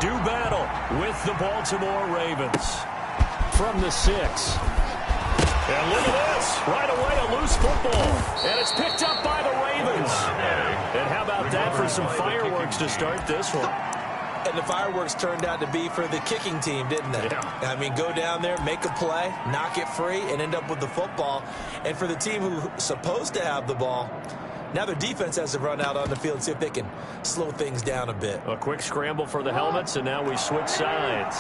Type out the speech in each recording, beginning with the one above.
do battle with the Baltimore Ravens. From the 6. And look at this. Right away, a loose football. And it's picked up by the Ravens. And how about that for some fireworks to start this one? And the fireworks turned out to be for the kicking team, didn't they? Yeah. I mean, go down there, make a play, knock it free, and end up with the football. And for the team who's supposed to have the ball, now their defense has to run out on the field and see if they can slow things down a bit. A quick scramble for the helmets, and now we switch sides.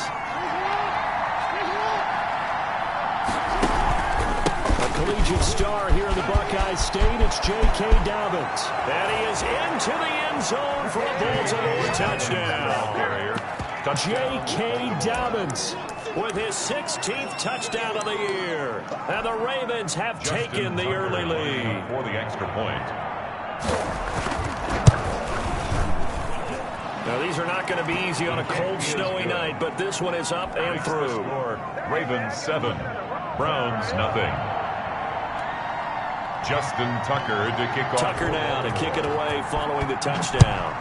A collegiate star here in the Buckeye State, it's J.K. Dobbins. And he is into the end zone for a Baltimore touchdown. J.K. Dobbins with his 16th touchdown of the year. And the Ravens have taken the early lead. For the extra point. Now, these are not going to be easy on a cold, snowy night, but this one is up and through. Ravens 7, Browns nothing. Justin Tucker to kick off. Tucker now to kick it away following the touchdown.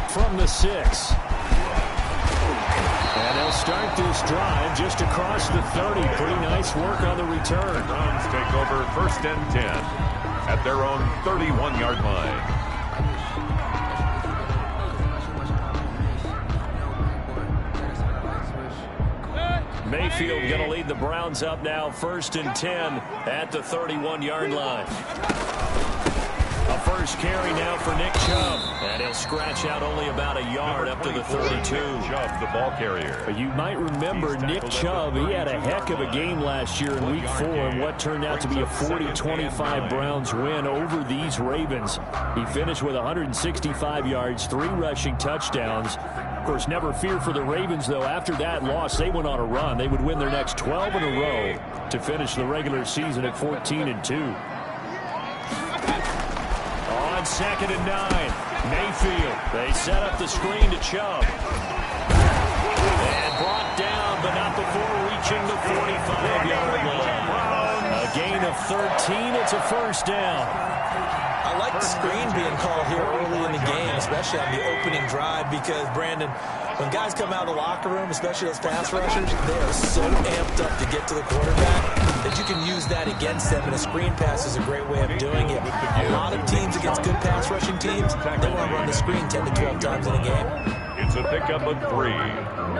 From the 6. And they'll start this drive just across the 30. Pretty nice work on the return. Browns take over 1st and 10 at their own 31-yard line. Mayfield going to lead the Browns up now 1st and 10 at the 31-yard line. A first carry now for Nick Chubb. And he'll scratch out only about a yard up to the 32. Chubb, the ball carrier. You might remember Nick Chubb. He had a heck of a game last year in Week 4 in what turned out to be a 40-25 Browns win over these Ravens. He finished with 165 yards, 3 rushing touchdowns. Of course, never fear for the Ravens, though. After that loss, they went on a run. They would win their next 12 in a row to finish the regular season at 14-2. On 2nd and 9, Mayfield. They set up the screen to Chubb. And brought down, but not before reaching the 45-yard line. A gain of 13. It's a first down. I like the screen being called here early in the game, especially on the opening drive, because, Brandon, when guys come out of the locker room, especially those pass rushers, they are so amped up to get to the quarterback that you can use that against them, and a screen pass is a great way of doing it. A lot of teams against good pass rushing teams, they want to run the screen 10 to 12 times in a game. It's a pickup of 3.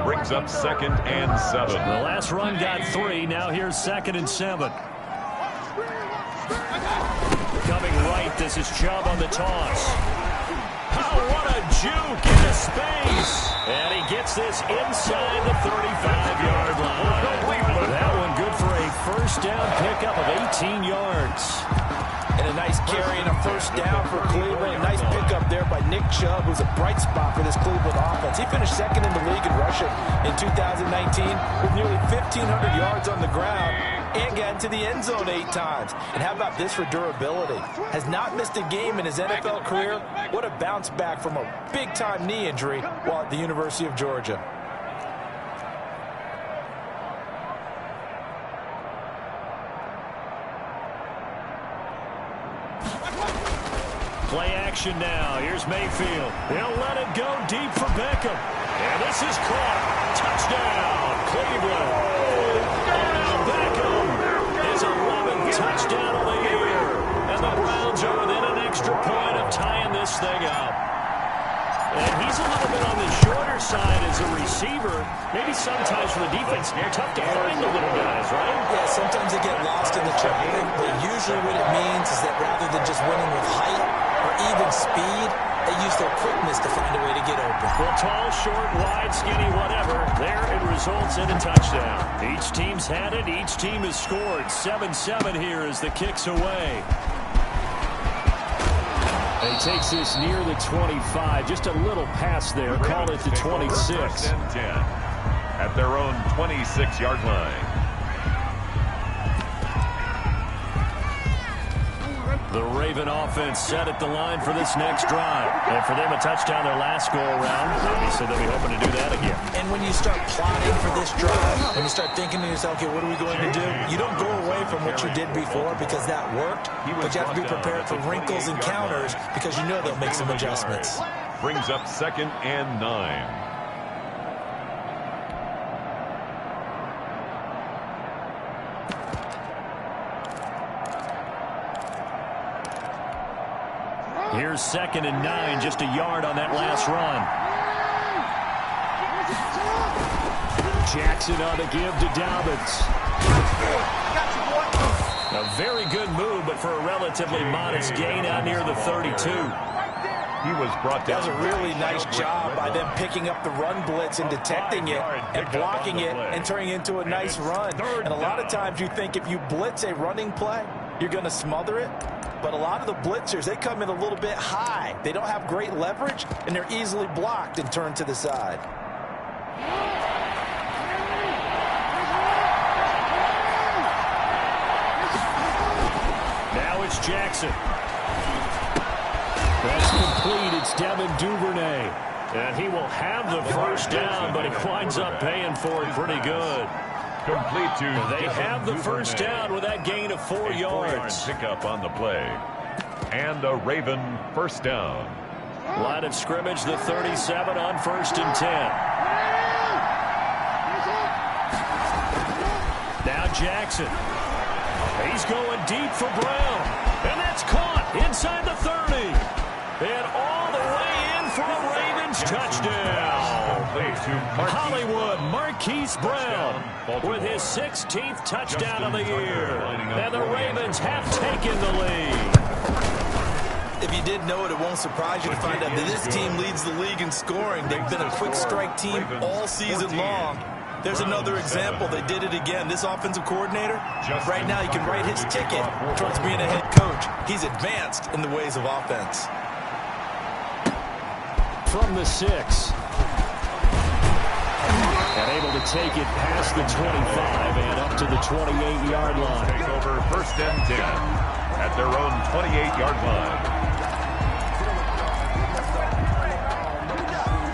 Brings up 2nd and 7. The last run got 3. Now here's 2nd and 7. Coming right, this is Chubb on the toss. Oh, what a juke into space. And he gets this inside the 35-yard line. That one good for a first down pickup of 18 yards. And a nice carry and a first down for Cleveland. A nice pickup there by Nick Chubb, who's a bright spot for this Cleveland offense. He finished 2nd in the league in rushing in 2019 with nearly 1,500 yards on the ground and got into the end zone 8 times. And how about this for durability? Has not missed a game in his NFL career. What a bounce back from a big-time knee injury while at the University of Georgia. Play action now. Here's Mayfield. He'll let it go deep for Beckham. And this is caught. Touchdown, Cleveland. Odell Beckham, his 11th touchdown of the year. And the Browns are within an extra point of tying this thing up. And he's a little bit on the shorter side as a receiver. Maybe sometimes for the defense, tough to find the little guys, right? Yeah, sometimes they get lost in the traffic, but usually what it means is that rather than just winning with height or even speed, they use their quickness to find a way to get open. Well, tall, short, wide, skinny, whatever, there it results in a touchdown. Each team's had it. Each team has scored. 7-7 here as the kick's away. And he takes this near the 25. Just a little pass there. Call it the 26. 1st and 10 at their own 26-yard line. The Raven offense set at the line for this next drive. And for them, a touchdown their last go-around. Obviously, they'll be hoping to do that again. And when you start plotting for this drive, and you start thinking to yourself, okay, what are we going to do? You don't go away from what you did before because that worked, but you have to be prepared for wrinkles and counters because you know they'll make some adjustments. Brings up 2nd and 9. Here's 2nd and 9, just a yard on that last run. Jackson on the give to Dobbins. A very good move, but for a relatively modest gain out near the 32. He was brought down. That was a really nice job by them picking up the run blitz and detecting it and blocking it and turning it into a nice run. And a lot of times you think if you blitz a running play, you're going to smother it. But a lot of the blitzers, they come in a little bit high. They don't have great leverage, and they're easily blocked and turned to the side. Now it's Jackson. That's complete. It's Devin Duvernay. And he will have the first down, but he winds up paying for it pretty good. Complete to They have the first down with that gain of 4 yards. Pickup on the play. And a Raven first down. Line of scrimmage, the 37 on 1st and 10. Now Jackson. He's going deep for Brown. And that's caught inside the 30. And all the way in for a Ravens touchdown. Hollywood Marquise Brown with his 16th touchdown of the year. And the Ravens have taken the lead. If you did know it, it won't surprise you to find out that this team leads the league in scoring. They've been a quick strike team all season long. There's another example. They did it again. This offensive coordinator, right now he can write his ticket towards being a head coach. He's advanced in the ways of offense. From the 6. And able to take it past the 25 and up to the 28-yard line. Take over 1st and 10 at their own 28-yard line.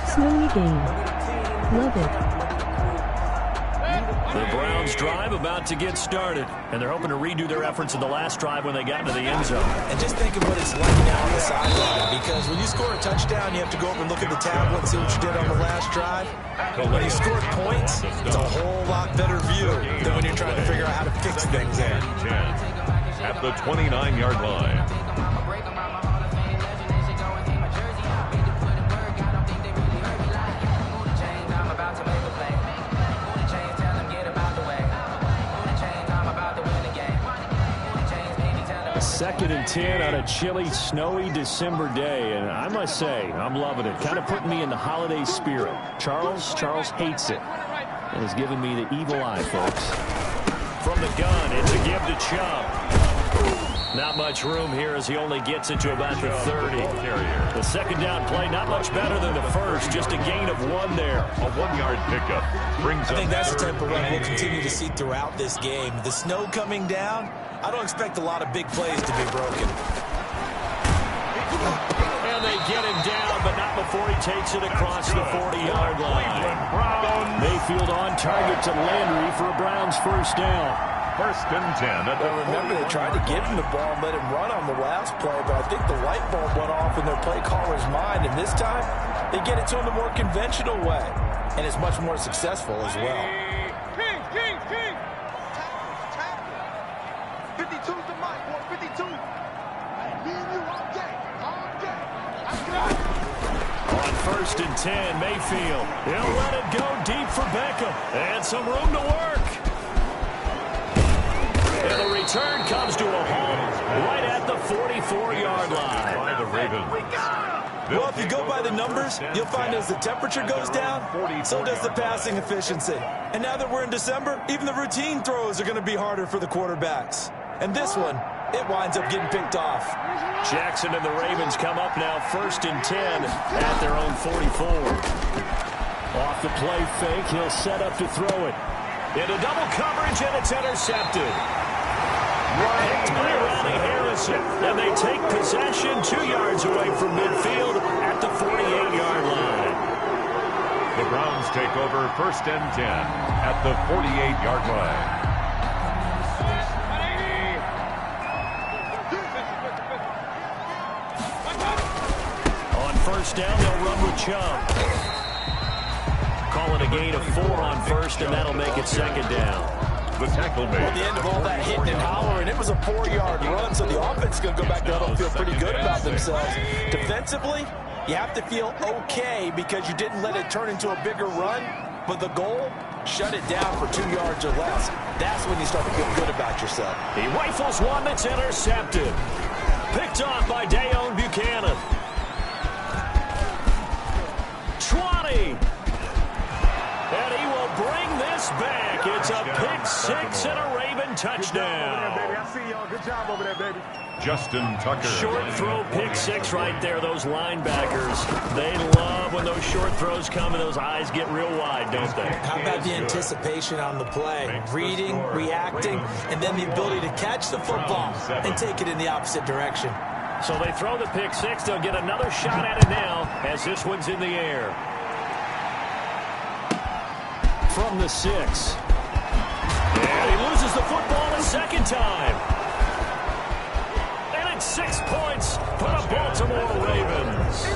Snowy game. Love it. The Browns drive about to get started, and they're hoping to redo their efforts in the last drive when they got into the end zone. And just think of what it's like now on the sideline, because when you score a touchdown, you have to go over and look at the tablet and see what you did on the last drive. But when you score points, it's a whole lot better view than when you're trying to figure out how to fix things there. 10 at the 29-yard line. Second and 10 on a chilly, snowy December day, and I must say, I'm loving it. Kind of putting me in the holiday spirit. Charles hates it, and has given me the evil eye, folks. From the gun, it's a give to Chubb. Not much room here as he only gets it to about the 30. The second down play, not much better than the first, just a gain of 1 there. A 1-yard pickup brings I think that's the type of run we'll continue to see throughout this game. The snow coming down, I don't expect a lot of big plays to be broken. And they get him down, but not before he takes it across the 40-yard line. Mayfield on target to Landry for a Browns first down. 1st and 10. Well, remember, they tried to give him the ball and let him run on the last play, but I think the light bulb went off in their play caller's mind, and this time they get it to him the more conventional way, and it's much more successful as well. King. 52's the mic, boy, 52. Me and you all day. On 1st and 10, Mayfield. He'll let it go deep for Beckham. And some room to work. And the return comes to a halt right at the 44-yard line. By the Ravens. Well, if you go by the numbers, you'll find as the temperature goes down, so does the passing efficiency. And now that we're in December, even the routine throws are going to be harder for the quarterbacks. And this one, it winds up getting picked off. Jackson and the Ravens come up now 1st and 10 at their own 44. Off the play fake, he'll set up to throw it. Into double coverage, and it's intercepted. Picked by Ronnie Harrison. And they take possession 2 yards away from midfield at the 48-yard line. The Browns take over 1st and 10 at the 48-yard line. On 1st down, they'll run with Chubb. Call it a gain of 4 on 1st, and that'll make it 2nd down. The tackle made. At the end of all that hitting and hollering, it was a 4-yard run, so the offense is going to go back there and feel pretty good about themselves. Defensively, you have to feel okay because you didn't let it turn into a bigger run, but the goal, shut it down for 2 yards or less. That's when you start to feel good about yourself. He rifles one that's intercepted. Picked off by Dayon Buchanan. 20. And he will bring this back. It's a pick 6 and a Raven touchdown. I see y'all. Good job over there, baby. Justin Tucker. Short throw, pick 6 right there. Those linebackers, they love when those short throws come and those eyes get real wide, don't they? How about the anticipation on the play? Reading, reacting, and then the ability to catch the football and take it in the opposite direction. So they throw the pick 6. They'll get another shot at it now as this one's in the air. From the 6. And he loses the football a second time. And it's 6 points for the Baltimore Ravens.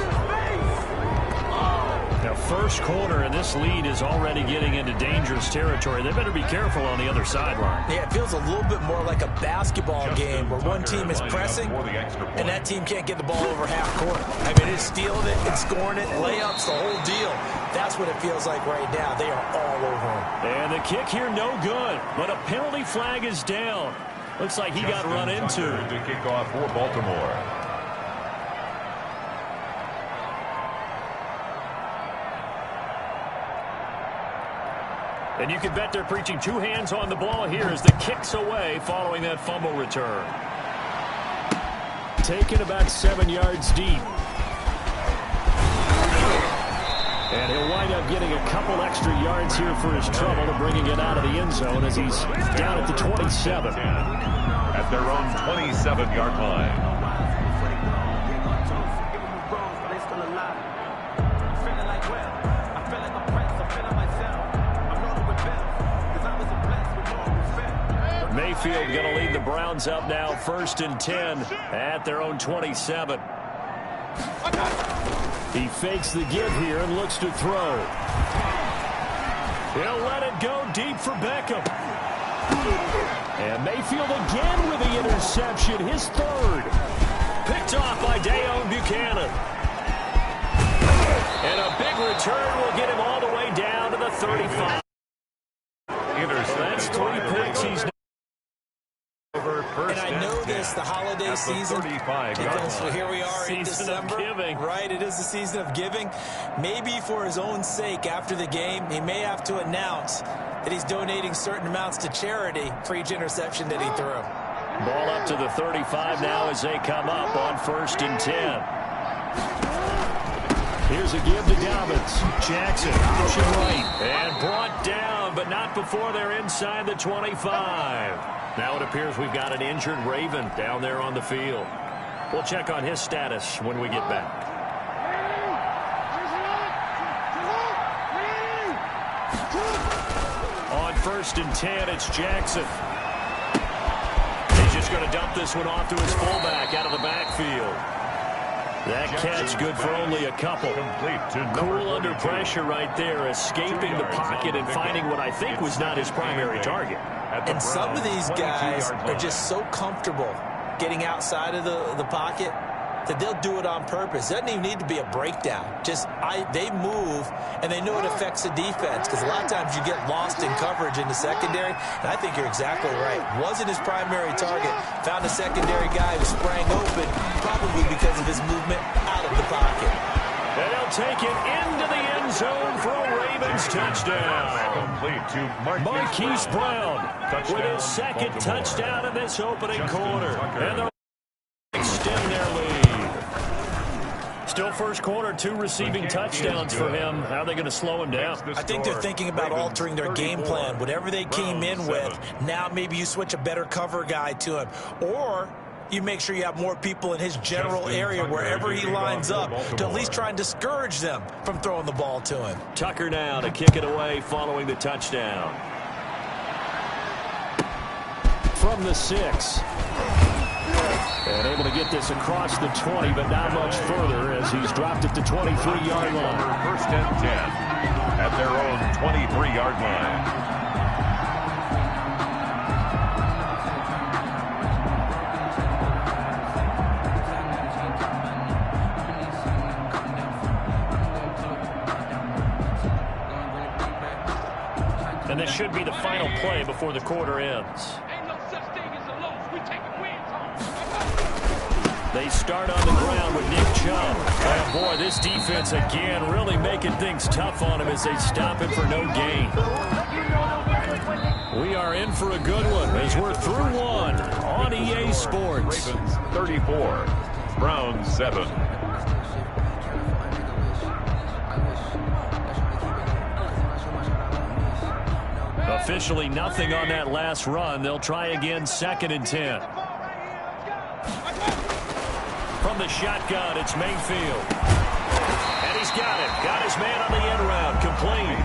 Now, first quarter, and this lead is already getting into dangerous territory. They better be careful on the other sideline. Yeah, it feels a little bit more like a basketball game where one team is pressing and that team can't get the ball over half court. I mean, it's stealing it and scoring it, layups, the whole deal. That's what it feels like right now. They are all over him. And the kick here, no good. But a penalty flag is down. Looks like he got run into. To kick off for Baltimore. And you can bet they're preaching 2 hands on the ball here as the kick's away following that fumble return. Taken about 7 yards deep. And he'll wind up getting a couple extra yards here for his trouble and bringing it out of the end zone as he's down at the 27. At their own 27-yard line. Mayfield going to lead the Browns up now, 1st and 10 at their own 27. He fakes the give here and looks to throw. He'll let it go deep for Beckham. And Mayfield again with the interception, his 3rd. Picked off by Dayon Buchanan. And a big return will get him all the way down to the 35. That's 3 picks. He's and I know this, the holiday season, because here we are in December, right? It is the season of giving. Maybe for his own sake, after the game, he may have to announce that he's donating certain amounts to charity for each interception that he threw. Ball up to the 35 now as they come up on 1st and 10. Here's a give to Dobbins. Jackson, option right, and brought down, but not before they're inside the 25. Now it appears we've got an injured Raven down there on the field. We'll check on his status when we get back. On 1st and 10, it's Jackson. He's just going to dump this one off to his fullback out of the backfield. That catch good for only a couple. Cool under pressure right there, escaping the pocket and finding what I think was not his primary target. And some of these guys are just so comfortable getting outside of the pocket that they'll do it on purpose. It doesn't even need to be a breakdown. They move, and they know it affects the defense because a lot of times you get lost in coverage in the secondary, and I think you're exactly right. Wasn't his primary target. Found a secondary guy who sprang open, probably because of his movement out of the pocket. And he'll take it into the end zone for a Ravens touchdown. Complete to Marquise Brown with his 2nd touchdown in this opening quarter. And they'll extend their lead. Still first quarter, 2 receiving touchdowns for him. How are they going to slow him down? I think they're thinking about altering their game plan. Whatever they came in with, now maybe you switch a better cover guy to him. Or you make sure you have more people in his general area wherever he lines up to at least try and discourage them from throwing the ball to him. Tucker now to kick it away following the touchdown. From the 6. And able to get this across the 20, but not much further as he's dropped it to 23-yard line. First and 10 at their own 23-yard line. And this should be the final play before the quarter ends. They start on the ground with Nick Chubb. Oh, boy, this defense again really making things tough on him as they stop him for no gain. We are in for a good one as we're through one on EA Sports. Ravens 34, Browns 7. Officially nothing on that last run. They'll try again, 2nd and 10. From the shotgun, it's Mayfield. And he's got it. Got his man on the end route. Complete.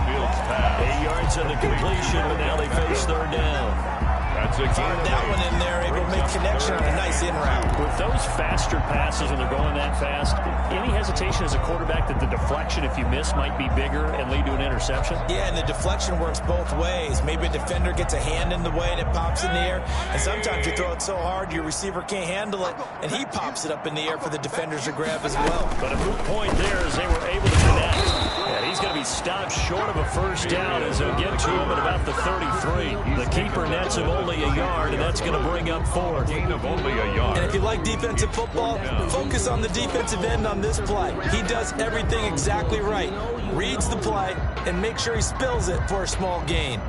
8 yards on the completion, but now they face 3rd down. That's a Fired that one in there, able to make connection on a nice in route. With those faster passes and they're going that fast, any hesitation as a quarterback that the deflection, if you miss, might be bigger and lead to an interception? Yeah, and the deflection works both ways. Maybe a defender gets a hand in the way and it pops in the air. And sometimes you throw it so hard your receiver can't handle it, and he pops it up in the air for the defenders to grab as well. But a moot point there as they were able to connect. And he's going to be stopped short of a first down as they'll get to him at about the 33. The keeper nets him only a yard, and that's going to bring up 4th. gain of only a yard. And if you like defensive football, focus on the defensive end on this play. He does everything exactly right. Reads the play and make sure he spills it for a small gain.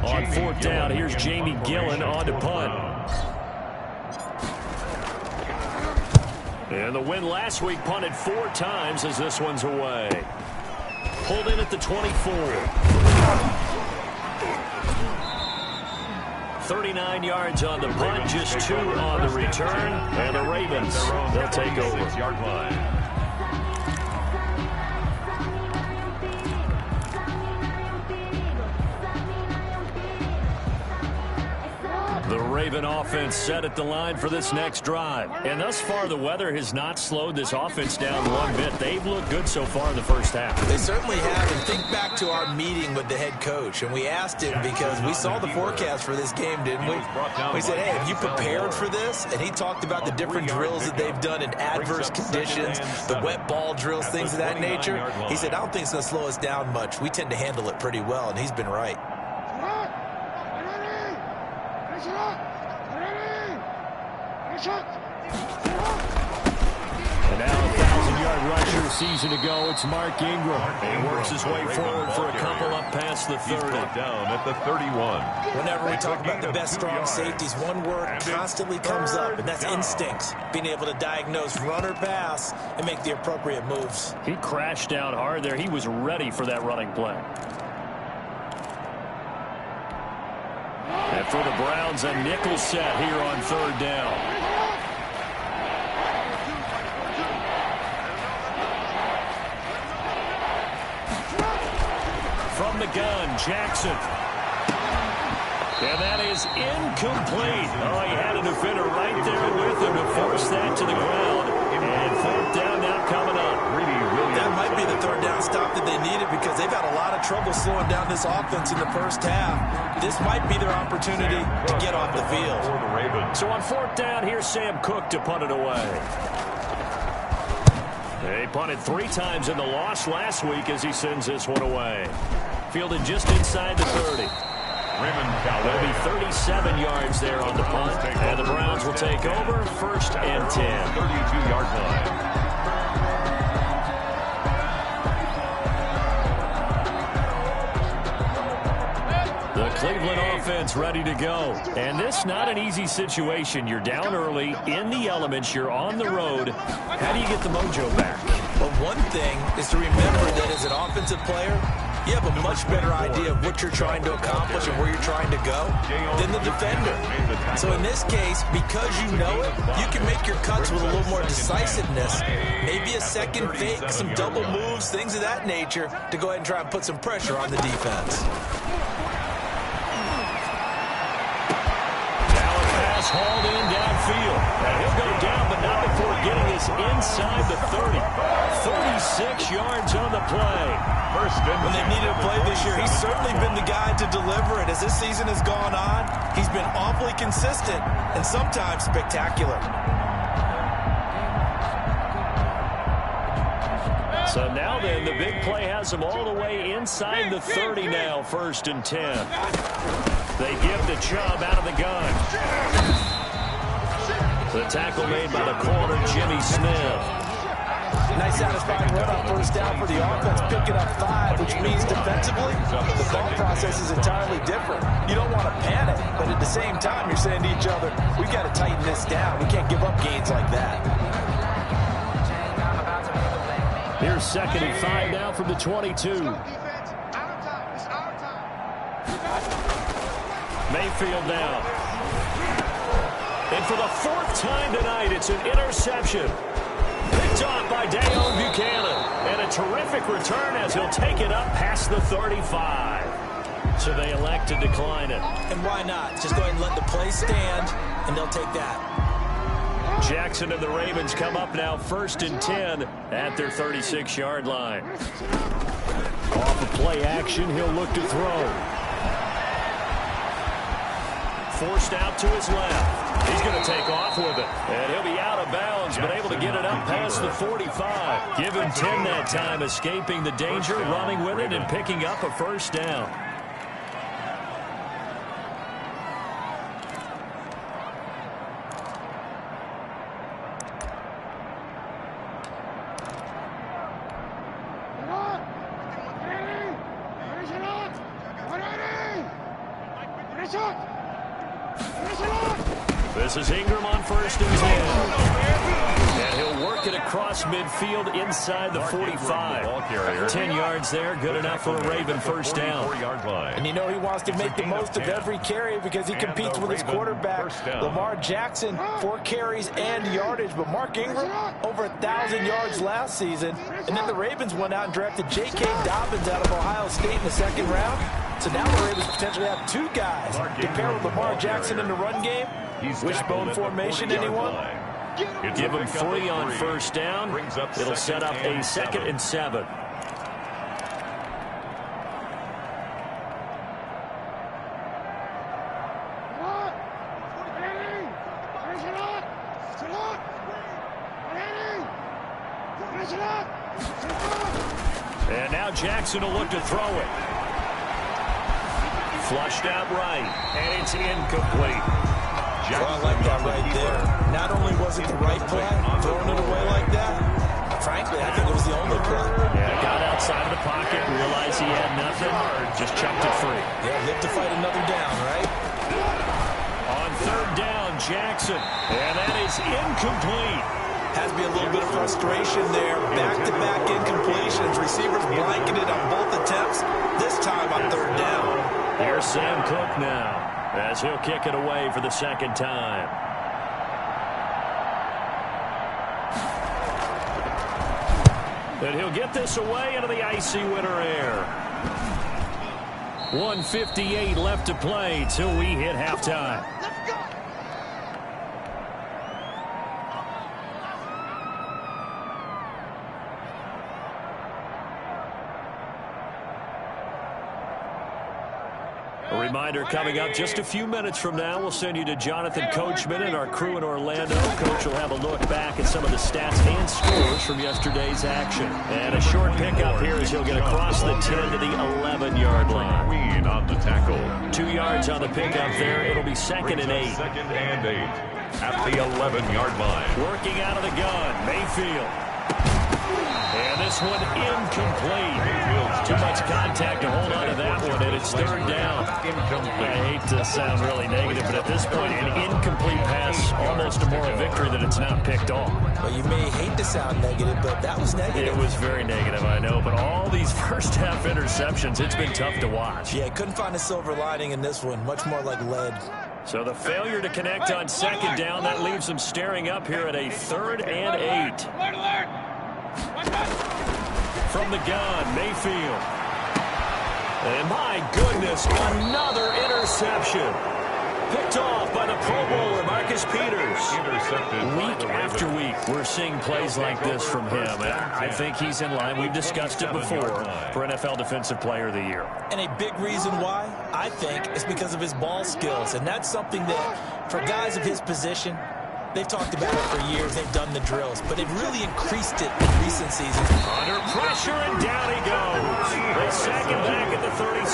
On 4th down, here's Jamie Gillen on to punt. And the win last week punted 4 times as this one's away. Pulled in at the 24. 39 yards on the punt, just 2 on the return. And the Ravens, they'll take over. 6-yard line. The Raven offense set at the line for this next drive. And thus far, the weather has not slowed this offense down one bit. They've looked good so far in the first half. They certainly have. And think back to our meeting with the head coach. And we asked him because we saw the forecast for this game, didn't we? We said, hey, have you prepared for this? And he talked about the different drills that they've done in adverse conditions, the wet ball drills, things of that nature. He said, I don't think it's going to slow us down much. We tend to handle it pretty well, and he's been right. And now a 1,000-yard rusher, season to go. It's Mark Ingram. He works his way forward for a couple up past the 30. He's brought down at the 31. Whenever we talk about the best strong safeties, one word constantly comes up, and that's instincts. Being able to diagnose run or pass and make the appropriate moves. He crashed down hard there. He was ready for that running play. And for the Browns, a nickel set here on 3rd down. From the gun, Jackson. And that is incomplete. Oh, he had a defender right there with him to force that to the ground. And 4th down now coming up. That might be the 3rd down stop that they needed because they've had a lot of trouble slowing down this offense in the first half. This might be their opportunity to get off the field. So on 4th down, here's Sam Cook to punt it away. They punted 3 times in the loss last week as he sends this one away. Fielded just inside the 30. There'll be 37 yards there on the punt, and the Browns will take over 1st and 10. 32-yard line. offense ready to go. And this not an easy situation. You're down early, in the elements, you're on the road. How do you get the mojo back? Well, one thing is to remember that as an offensive player, you have a much better idea of what you're trying to accomplish and where you're trying to go than the defender. So in this case, because you know it, you can make your cuts with a little more decisiveness. Maybe a second fake, some double moves, things of that nature to go ahead and try and put some pressure on the defense. Hauled in downfield. And he'll go down, but not before getting this inside the 30. 36 yards on the play. When they needed a play this year, he's certainly been the guy to deliver it. As this season has gone on, he's been awfully consistent and sometimes spectacular. So now then, the big play has them all the way inside the 30 now, 1st and 10. They give the Chubb out of the gun. The tackle made by the corner, Jimmy Smith. Nice satisfying run on 1st down for the offense, picking up 5, which means defensively, the thought process is entirely different. You don't want to panic, but at the same time, you're saying to each other, we've got to tighten this down. We can't give up gains like that. Here's 2nd and 5 now from the 22. Mayfield now. And for the 4th time tonight, it's an interception. Picked off by Dayon Buchanan. And a terrific return as he'll take it up past the 35. So they elect to decline it. And why not? Just go ahead and let the play stand, and they'll take that. Jackson and the Ravens come up now 1st and 10 at their 36-yard line. Off of play action, he'll look to throw. Forced out to his left. He's going to take off with it. And he'll be out of bounds, but able to get it up past the 45. Give him 10 that time, escaping the danger, running with it, and picking up a 1st down. This is Ingram on 1st and 10. And he'll work it across midfield inside the 45. 10 yards there, good enough for a Raven 1st down. And you know he wants to make the most of every carry because he competes with his quarterback, Lamar Jackson, 4 carries and yardage. But Mark Ingram, over 1,000 yards last season. And then the Ravens went out and drafted J.K. Dobbins out of Ohio State in the 2nd round. So now the Ravens potentially have 2 guys to pair with Lamar Jackson in the run game. Wishbone formation, anyone? Give him 3 on 1st down. It'll set up a 2nd and 7. And now Jackson will look to throw it. Flushed out right, and it's incomplete. Well, I like that right there. Not only was it the right play, throwing it away like that, frankly, I think it was the only play. Yeah, got outside of the pocket, realized he had nothing, just chucked it free. Yeah, live to fight another down, right? On 3rd down, Jackson, and that is incomplete. Has to be a little bit of frustration there. Back-to-back incompletions. Receivers blanketed on both attempts, this time on 3rd down. Here's Sam Cook now, as he'll kick it away for the 2nd time. And he'll get this away into the icy winter air. 1:58 left to play till we hit halftime. A reminder coming up just a few minutes from now, we'll send you to Jonathan Coachman and our crew in Orlando. Coach will have a look back at some of the stats and scores from yesterday's action. And a short pickup here as he'll get across the 10 to the 11-yard line. Green on the tackle. 2 yards on the pickup there. It'll be 2nd and 8. 2nd and 8 at the 11-yard line. Working out of the gun, Mayfield. And this one incomplete. Too much contact to hold on to that one, and It's third down. Incomplete. I hate to sound really negative, but at this point, an incomplete pass, almost a moral victory that it's not picked off. Well, you may hate to sound negative, but that was negative. It was very negative, I know, but all these first-half interceptions, it's been tough to watch. Yeah, couldn't find a silver lining in this one. Much more like lead. So the failure to connect on second down, that leaves them staring up here at a 3rd and 8. From the gun, Mayfield. And my goodness, another interception. Picked off by the Pro Bowler, Marcus Peters. Week after week, we're seeing plays like this from him. And I think he's in line. We've discussed it before for NFL Defensive Player of the Year. And a big reason why, I think, is because of his ball skills. And that's something that, for guys of his position, they've talked about it for years. They've done the drills. But they've really increased it in recent seasons. Under pressure, and down he goes. The second back at the 36.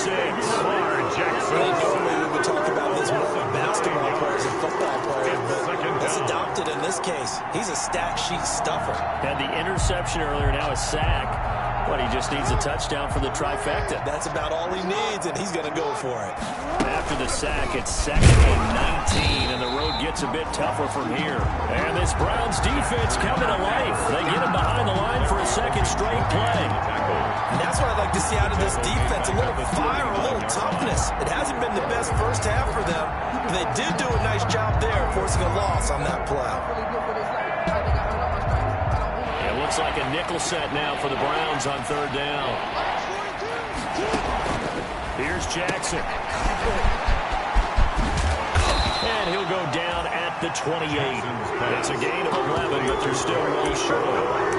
Normally we would talk about this more with basketball players and football players, but it's adopted in this case. He's a stat sheet stuffer. Had the interception earlier, now a sack. But he just needs a touchdown for the trifecta. That's about all he needs, and he's going to go for it. After the sack, it's 2nd and 19, and the road gets a bit tougher from here. And this Browns defense coming to life. They get him behind the line for a second straight play. And that's what I'd like to see out of this defense, a little fire, a little toughness. It hasn't been the best first half for them, but they did do a nice job there forcing a loss on that play. It looks like a nickel set now for the Browns on 3rd down. Here's Jackson. And he'll go down at the 28. It's a gain of 11, but they're still well short.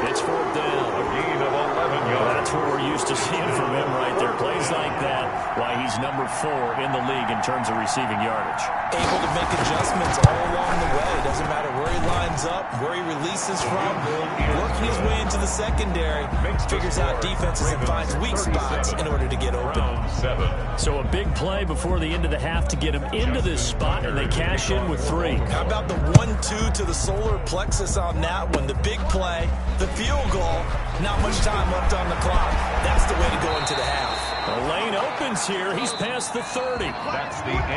It's 4th down. A gain of 11 yards. That's what we're used to seeing from him right there. Plays like that, why he's number 4 in the league in terms of receiving yardage. Able to make adjustments all along the way. Doesn't matter where he lines up, where he releases from. Working his way into the secondary. Figures out defenses and finds weak spots in order to get open. So a big play before the end of the half to get him into this spot, and they cash in with 3. How about the 1-2 to the solar plexus on that one? The big play, the field goal, not much time left on the clock. That's the way to go into the half. The lane opens here. He's past the 30.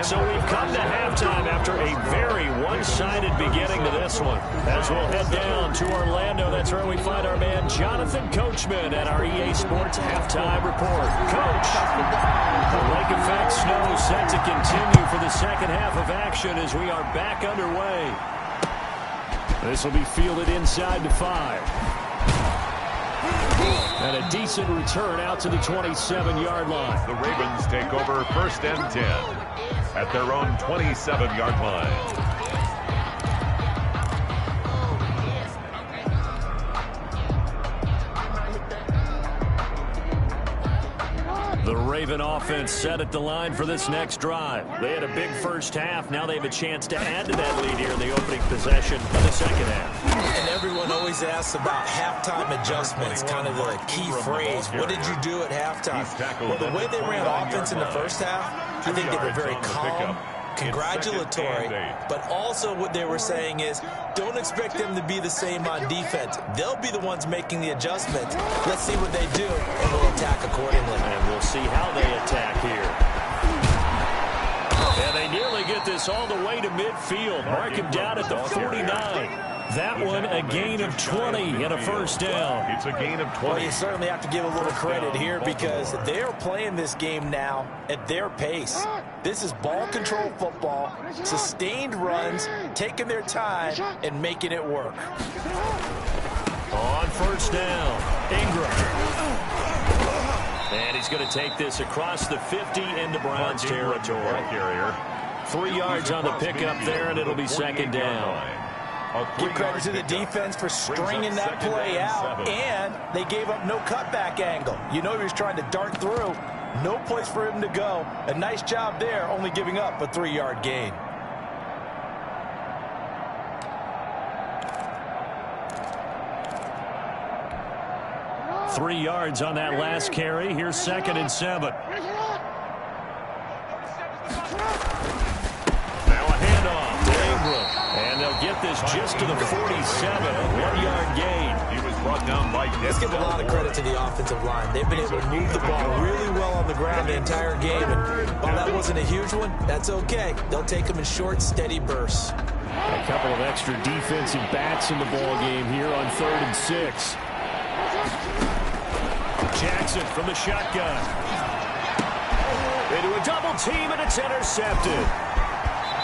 So we've come to halftime after a very one-sided beginning to this one. As we'll head down to Orlando, that's where we find our man Jonathan Coachman at our EA Sports Halftime Report. Coach, the lake effect snow set to continue for the second half of action as we are back underway. This will be fielded inside the 5. And a decent return out to the 27-yard line. The Ravens take over 1st and 10 at their own 27-yard line. The Raven offense set at the line for this next drive. They had a big first half. Now they have a chance to add to that lead here in the opening possession of the second half. And everyone always asks about halftime adjustments, kind of the key phrase. What did you do at halftime? Well, the way they ran offense in the first half, I think they were very calm, congratulatory, but also what they were saying is don't expect them to be the same on defense. They'll be the ones making the adjustments. Let's see what they do, and we'll attack accordingly. And we'll see how they attack here. And they nearly get this all the way to midfield. Mark him down at the 49. That one a gain of 20 and a first down. It's a gain of 20. Well, you certainly have to give a little credit here because they're playing this game now at their pace. This is ball control football, sustained runs, taking their time and making it work. On first down, Ingram. And he's going to take this across the 50 into Browns territory. 3 yards on the pickup there, and it'll be second down. Give credit to the defense for stringing that play out, and they gave up no cutback angle. You know he was trying to dart through. No place for him to go. A nice job there, only giving up a 3-yard gain. Three yards on that last carry. Here's 2nd and 7. Now a handoff to Ingram. And they'll get this just to the 47. A 1-yard gain. He was brought down by Let's give a lot of credit to the offensive line. They've been able to move the ball really well on the ground the entire game. And while that wasn't a huge one, that's okay. They'll take them in short, steady bursts. A couple of extra defensive backs in the ball game here on 3rd and 6. Jackson from the shotgun. Into a double team, and it's intercepted.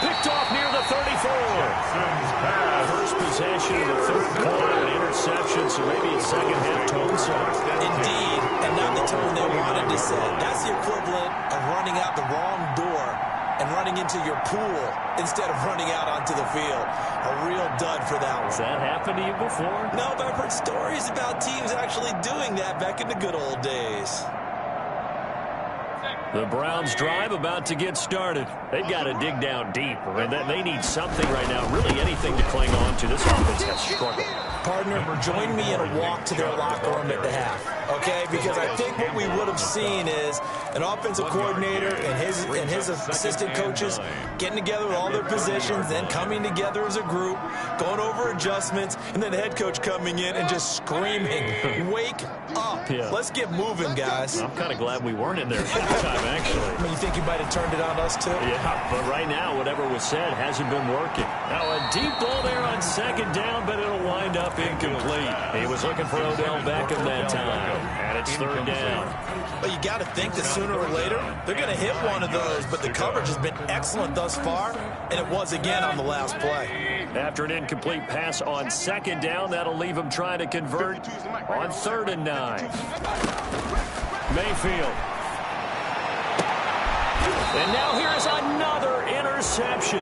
Picked off near the 34. First possession of the 3rd quarter, an interception, so maybe a second-half tone set. Indeed, and not the tone they wanted to set. That's the equivalent of running out the wrong door and running into your pool instead of running out onto the field. A real dud for that one. Has that happened to you before? No, but I've heard stories about teams actually doing that back in the good old days. The Browns drive about to get started. They've got to dig down deep. I mean, they need something right now, really anything to cling on to. This offense has struggled. Partner, join me in a walk to their locker room at the half, okay? Because I think what we would have seen is an offensive coordinator and his assistant coaches getting together with all their positions, then coming together as a group, going over adjustments, and then the head coach coming in and just screaming, wake up. Yeah. Let's get moving, guys. I'm kind of glad we weren't in there at the time, actually. I mean, you think you might have turned it on us, too? Yeah, but right now, whatever was said hasn't been working. Now, a deep ball there on 2nd down, but it'll wind up incomplete. He was looking for Odell Beckham that time, and it's 3rd down. Well, you got to think that sooner or later, they're going to hit one of those, but the coverage has been excellent thus far, and it was again on the last play. After an incomplete pass on 2nd down, that'll leave him trying to convert on 3rd and 9. Mayfield. And now here's another interception.